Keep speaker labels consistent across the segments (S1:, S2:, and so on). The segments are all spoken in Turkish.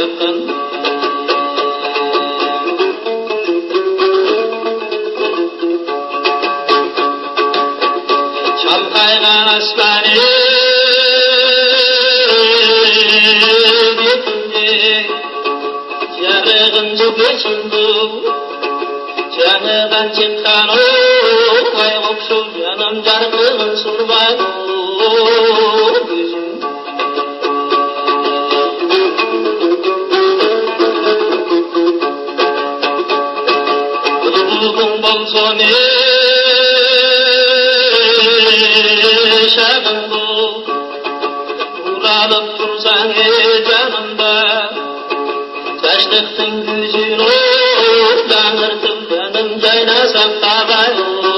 S1: yakın. Çalkaygan aslanı getince yarığınca geçindu. Canıdan çıkan o vay kopşul canım carkığın surbay gözüm. Bulgun bolsa ne şagın bu, uralıp tursan canımda, taşlıktın gücün o yanırtım canım caynasam tabay o.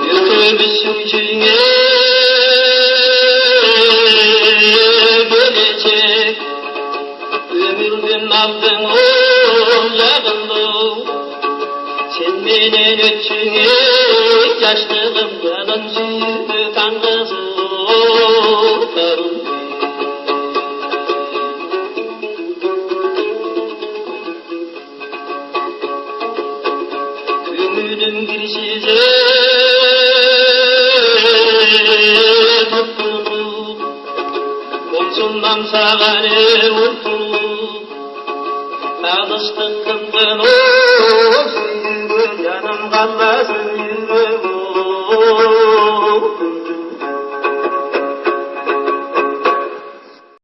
S1: Yükümüz yücüğüne gelecek, ömürden aldın o yağındı. Sen menen ötçüğe yaşlığım canım sürdü kan kızım. Ümüdüm bir size tutuldu, olsundan sağane vurtuldu. Alıştık kımdan o sürgü, canım kalmasın yürü.